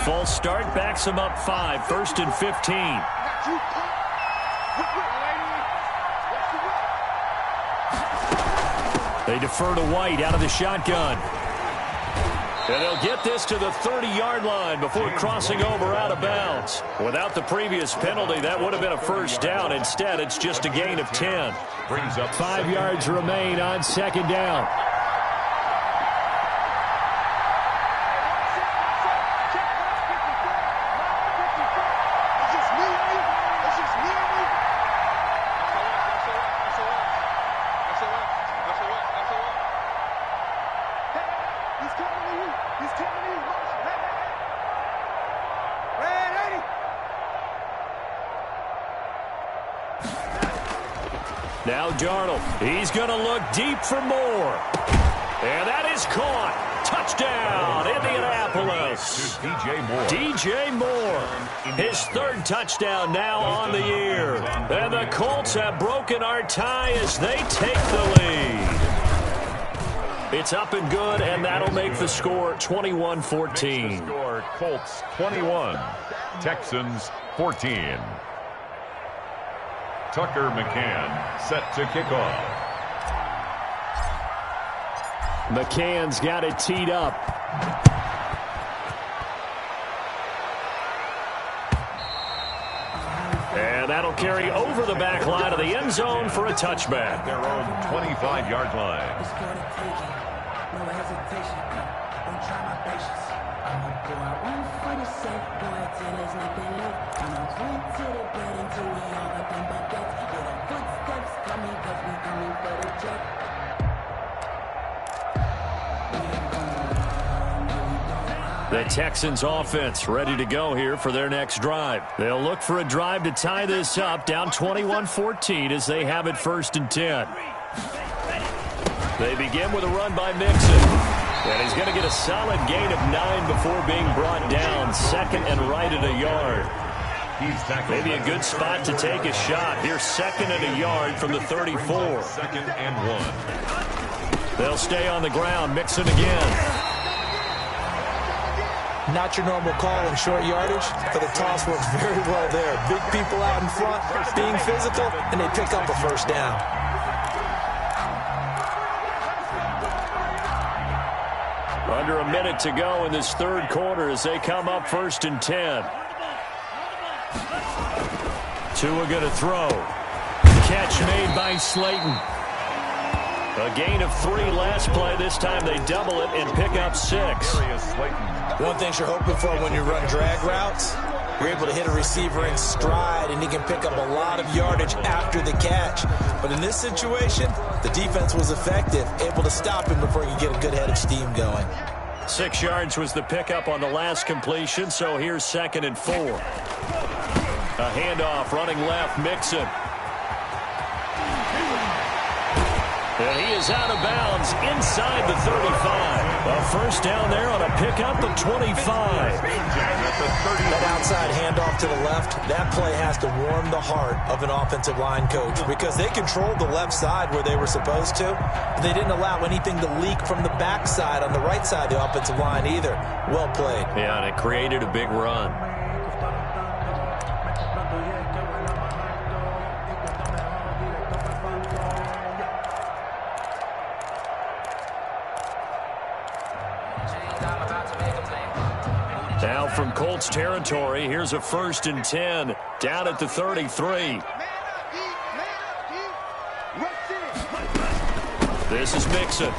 False start backs him up 5, 1st and 15. They defer to White out of the shotgun. And they'll get this to the 30-yard line before crossing over out of bounds. Without the previous penalty, that would have been a first down. Instead, it's just a gain of 10. 5 yards remain on 2nd down. Now Darnold, he's going to look deep for more. And that is caught. Touchdown, Indianapolis. DJ Moore, his 3rd touchdown now on the year. And the Colts have broken our tie as they take the lead. It's up and good, and that'll make the score 21-14. Score Colts 21, Texans 14. Tucker McCann set to kick off. McCann's got it teed up. And that'll carry over the back line of the end zone for a touchback. Their own 25-yard line. No hesitation, don't try my patience. I'ma go out one for the safe, boy, till there's nothing left. I'ma drink to the bread until we all got them baguettes. Yeah, the footsteps coming, cause we coming for the jet. The Texans offense ready to go here for their next drive. They'll look for a drive to tie this up, down 21-14 as they have it 1st and 10. They begin with a run by Mixon. And he's going to get a solid gain of 9 before being brought down. 2nd and right at a yard. Maybe a good spot to take a shot. Here's 2nd and a yard from the 34. 2nd and 1. They'll stay on the ground. Mixon again. Not your normal call in short yardage, but the toss works very well there. Big people out in front, being physical, and they pick up a first down. Under a minute to go in this 3rd quarter as they come up 1st and 10. Tua going to throw. Catch made by Slayton. A gain of 3 last play. This time they double it and pick up 6. One thing you're hoping for when you run drag routes, you're able to hit a receiver in stride, and he can pick up a lot of yardage after the catch. But in this situation, the defense was effective, able to stop him before he could get a good head of steam going. 6 yards was the pickup on the last completion, so here's 2nd and 4. A handoff running left, Mixon. And he is out of bounds inside the 35. A first down there on a pickup of 25. That outside handoff to the left, that play has to warm the heart of an offensive line coach because they controlled the left side where they were supposed to, but they didn't allow anything to leak from the backside on the right side of the offensive line either. Well played. Yeah, and it created a big run. from Colts territory, here's a 1st and 10 down at the 33. This is Mixon.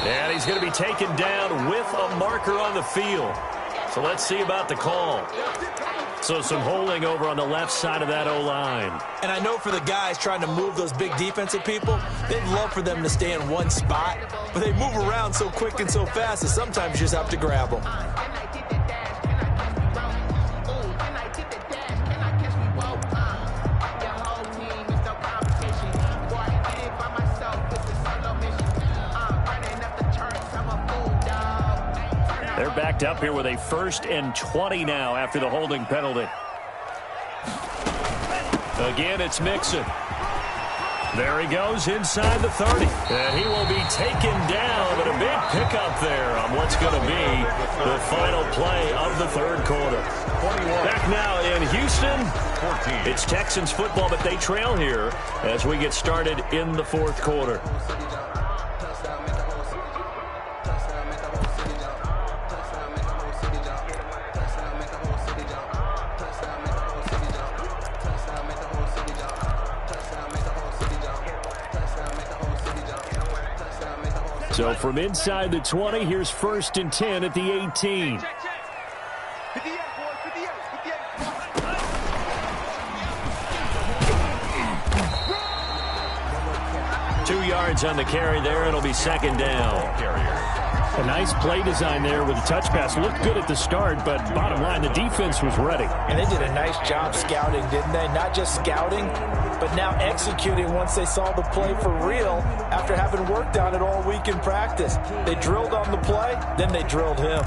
And he's going to be taken down with a marker on the field. So let's see about the call. So some holding over on the left side of that O-line. And I know for the guys trying to move those big defensive people, they'd love for them to stay in one spot. But they move around so quick and so fast that sometimes you just have to grab them. They're backed up here with a 1st and 20 now after the holding penalty. Again, it's Mixon. There he goes inside the 30. And he will be taken down, but a big pickup there on what's going to be the final play of the 3rd quarter. Back now in Houston, it's Texans football, but they trail here as we get started in the 4th quarter. So from inside the 20, here's 1st and 10 at the 18. 2 yards on the carry there. It'll be 2nd down. A nice play design there with a touch pass. Looked good at the start, but bottom line, the defense was ready. And they did a nice job scouting, didn't they? Not just scouting, but now executing once they saw the play for real after having worked on it all week in practice. They drilled on the play, then they drilled him.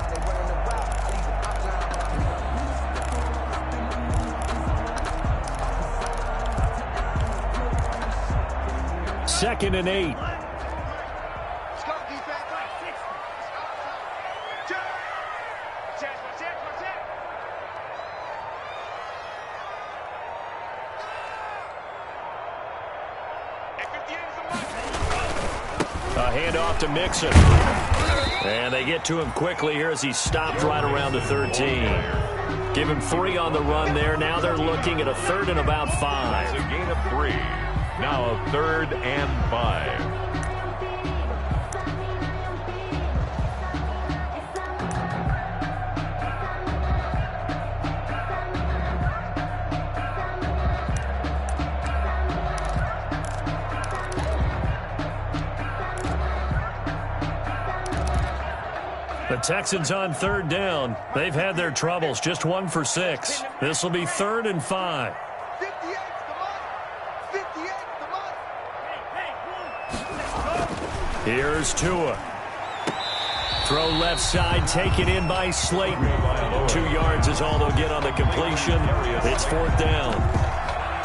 Second and 8. A handoff to Mixon. And they get to him quickly here as he stopped right around the 13. Give him 3 on the run there. Now they're looking at a 3rd and about 5. It's a gain of 3. Now a 3rd and 5. The Texans on 3rd down. They've had their troubles. Just 1 for 6. This will be 3rd and 5. Here's Tua. Throw left side, taken in by Slayton. 2 yards is all they'll get on the completion. It's 4th down.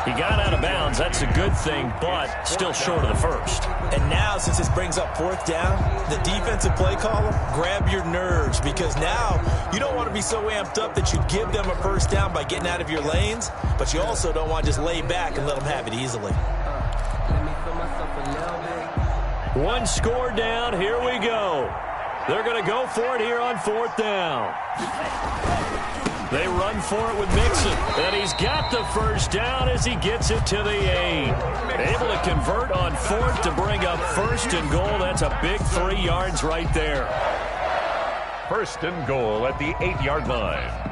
He got out of bounds. That's a good thing, but still short of the 1st. And now, since this brings up 4th down, the defensive play caller, grab your nerves, because now you don't want to be so amped up that you give them a 1st down by getting out of your lanes, but you also don't want to just lay back and let them have it easily. 1 score down. Here we go. They're going to go for it here on 4th down. They run for it with Mixon, and he's got the 1st down as he gets it to the 8. Able to convert on 4th to bring up 1st and goal. That's a big 3 yards right there. 1st and goal at the 8-yard line.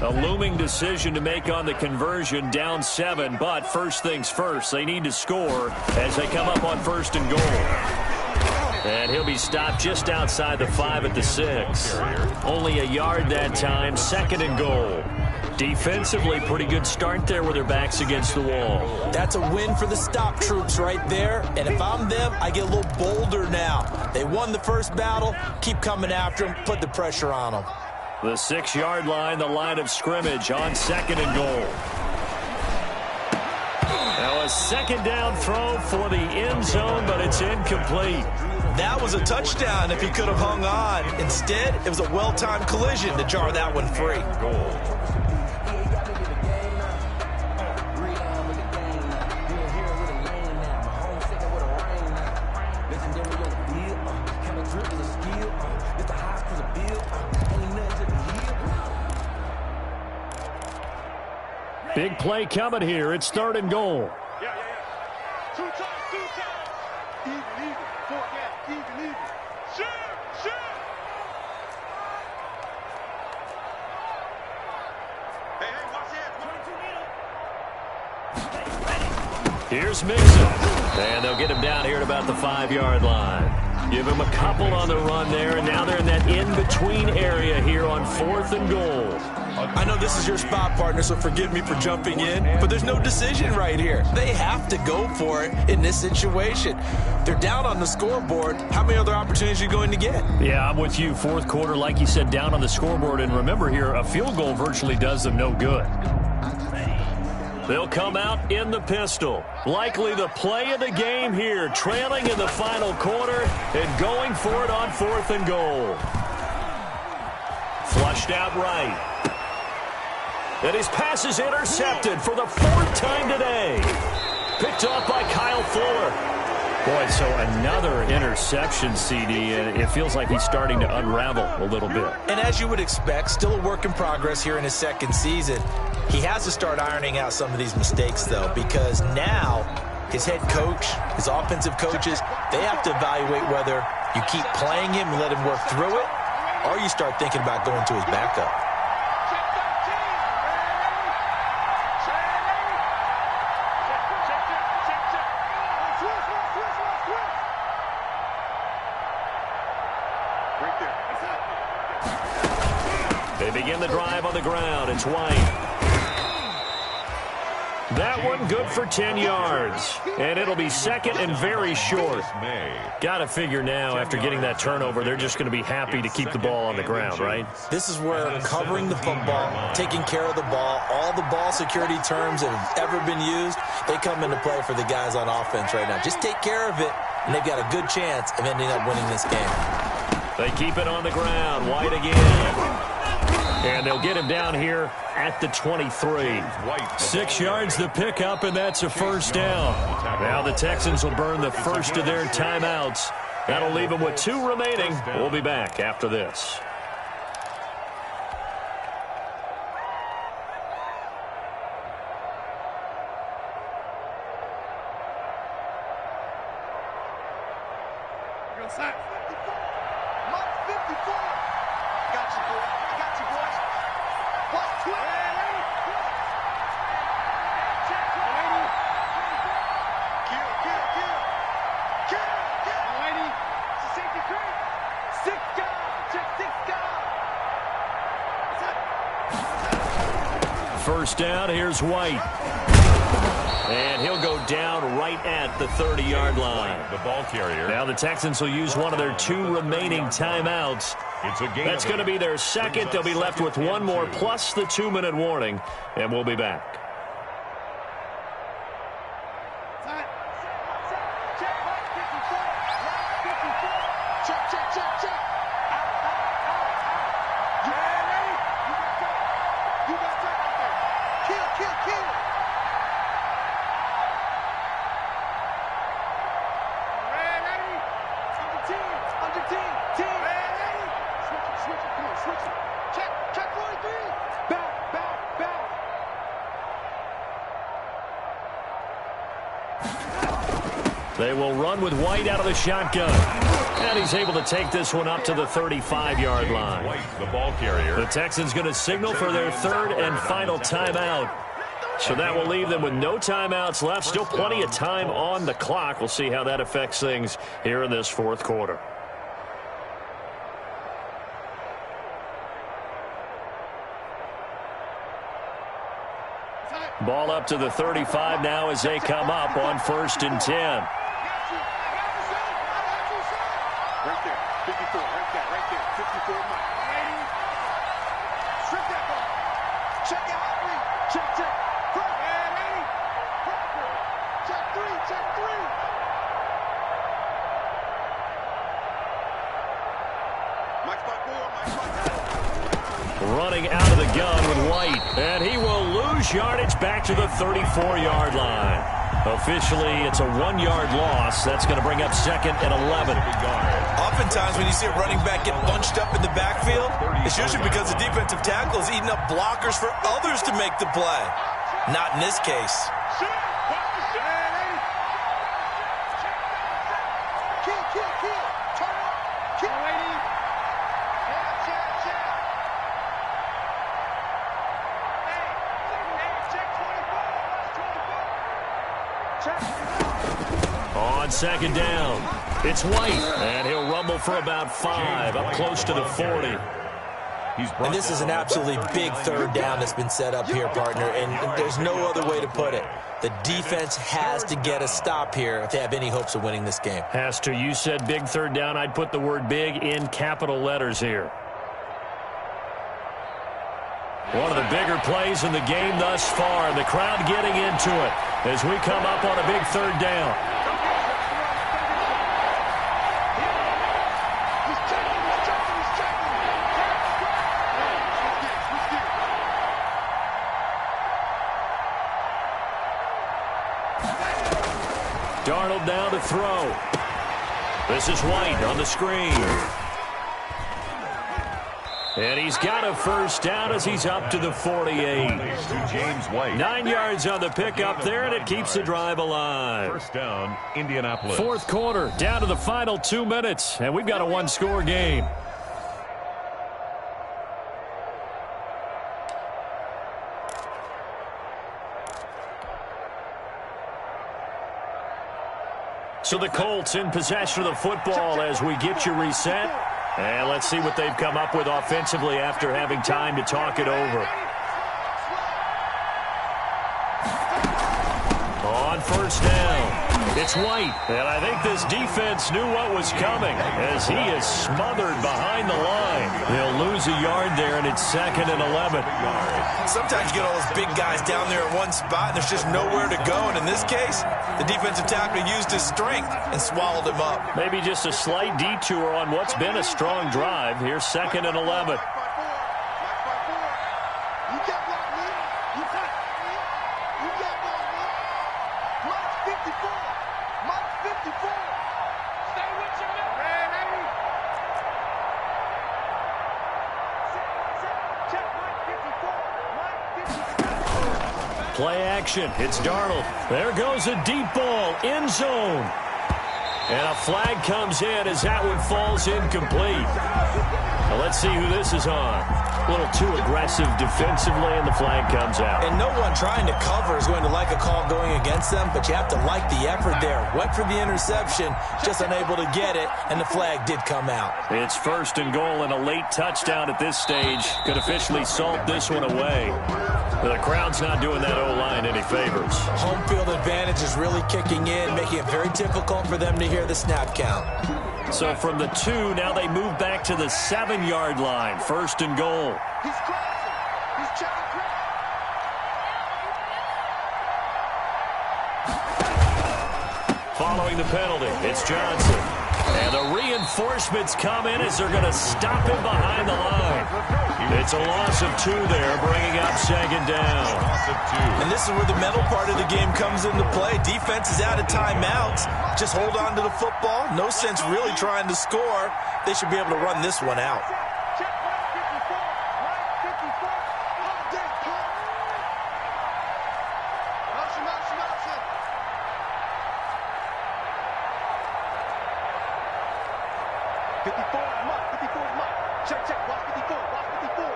A looming decision to make on the conversion, down 7, but first things first, they need to score as they come up on 1st and goal. And he'll be stopped just outside the 5 at the 6. Only a yard that time, 2nd and goal. Defensively, pretty good start there with their backs against the wall. That's a win for the stop troops right there. And if I'm them, I get a little bolder now. They won the first battle. Keep coming after them. Put the pressure on them. The 6-yard line, the line of scrimmage on 2nd and goal. Now a 2nd down throw for the end zone, but it's incomplete. That was a touchdown if he could have hung on. Instead, it was a well-timed collision to jar that one free. Big play coming here. It's 3rd and goal. Yeah. Two times. Even. Four down. Even. Shoot. Hey, watch it. Here's Mixon. And they'll get him down here at about the 5-yard line. Give him a couple on the run there, and now they're in that in-between area here on 4th and goal. I know this is your spot, partner, so forgive me for jumping in, but there's no decision right here. They have to go for it in this situation. They're down on the scoreboard. How many other opportunities are you going to get? Yeah, I'm with you. 4th quarter, like you said, down on the scoreboard. And remember here, a field goal virtually does them no good. They'll come out in the pistol. Likely the play of the game here, trailing in the final quarter and going for it on 4th and goal. Flushed out right. And his pass is intercepted for the 4th time today. Picked up by Kyle Fuller. Boy, so another interception, CD, and it feels like he's starting to unravel a little bit. And as you would expect, still a work in progress here in his 2nd season. He has to start ironing out some of these mistakes, though, because now his head coach, his offensive coaches, they have to evaluate whether you keep playing him and let him work through it, or you start thinking about going to his backup. They begin the drive on the ground. It's White. That one good for 10 yards. And it'll be 2nd and very short. Got to figure now, after getting that turnover, they're just going to be happy to keep the ball on the ground, right? This is where covering the football, taking care of the ball, all the ball security terms that have ever been used, they come into play for the guys on offense right now. Just take care of it, and they've got a good chance of ending up winning this game. They keep it on the ground. White again. And they'll get him down here at the 23. 6 yards the pickup, and that's a 1st down. Now the Texans will burn the first of their timeouts. That'll leave them with 2 remaining. We'll be back after this. First down, here's White. And he'll go down right at the 30-yard line. The ball carrier. Now the Texans will use one of their 2 remaining timeouts. That's going to be their 2nd. They'll be left with 1 more plus the 2-minute warning, and we'll be back. They will run with White out of the shotgun. And he's able to take this one up to the 35-yard line. White, the ball carrier. The Texans going to signal for their 3rd and final timeout. So that will leave them with no timeouts left. Still plenty of time on the clock. We'll see how that affects things here in this 4th quarter. Ball up to the 35 now as they come up on 1st and 10. Right there, 54, right there, 54, Mike. Strip that ball. Check out, check. Front, ready. Check 3. of the gun with White. And he will lose yardage back to the 34-yard line. Officially, it's a 1-yard loss. That's going to bring up 2nd and 11. Oftentimes when you see a running back get bunched up in the backfield, it's usually because the defensive tackle is eating up blockers for others to make the play. Not in this case. On 2nd down, it's White, and he'll rumble for about 5, up close to the 40. And this is an absolutely big 3rd down that's been set up here, partner, and there's no other way to put it. The defense has to get a stop here if they have any hopes of winning this game. Has to. You said big 3rd down. I'd put the word big in capital letters here. One of the bigger plays in the game thus far. The crowd getting into it as we come up on a big 3rd down. Darnold now to throw. This is White on the screen. And he's got a 1st down as he's up to the 48. James White. 9 yards on the pickup there, and it keeps the drive alive. 1st down, Indianapolis. 4th quarter, down to the final 2 minutes, and we've got a 1-score game. So the Colts in possession of the football as we get you reset. And let's see what they've come up with offensively after having time to talk it over. On 1st down, it's White. And I think this defense knew what was coming as he is smothered behind the line. He'll lose a yard there, and it's 2nd and 11. Sometimes you get all those big guys down there at one spot, and there's just nowhere to go. And in this case, the defensive tackle used his strength and swallowed him up. Maybe just a slight detour on what's been a strong drive. Here's 2nd and 11. Play action. It's Darnold. There goes a deep ball. End zone. And a flag comes in as that one falls incomplete. Now let's see who this is on. A little too aggressive defensively, and the flag comes out. And no one trying to cover is going to like a call going against them, but you have to like the effort there. Went for the interception, just unable to get it, and the flag did come out. It's 1st and goal, and a late touchdown at this stage could officially salt this one away. The crowd's not doing that O-line any favors. Home field advantage is really kicking in, making it very difficult for them to hear the snap count. So from the 2, now they move back to the 7-yard line. 1st and goal. He's crossing. He's checking crowd. Following the penalty, it's Johnson. And the reinforcements come in as they're going to stop him behind the line. It's a loss of 2 there, bringing up 2nd down. And this is where the mental part of the game comes into play. Defense is out of timeouts. Just hold on to the football. No sense really trying to score. They should be able to run this one out. Check 154. 154. Motion, motion, motion. 54, Mike. 54, Mike. Check, check. Watch 54. Watch 54.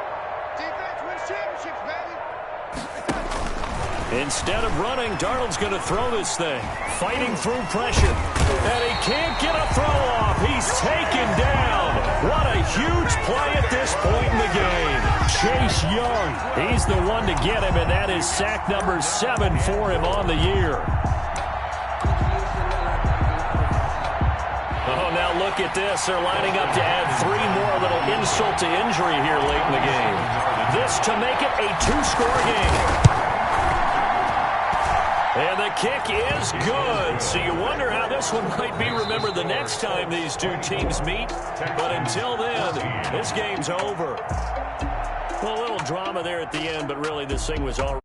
Defense wins championships, baby. Instead of running, Darnold's going to throw this thing. Fighting through pressure. And he can't get a throw off. He's taken down. What a huge play at this point in the game. Chase Young, he's the one to get him, and that is sack number 7 for him on the year. Oh, now look at this. They're lining up to add 3 more, little insult to injury here late in the game. This to make it a 2-score game. And the kick is good. So you wonder how this one might be remembered the next time these two teams meet. But until then, this game's over. Well, a little drama there at the end, but really this thing was all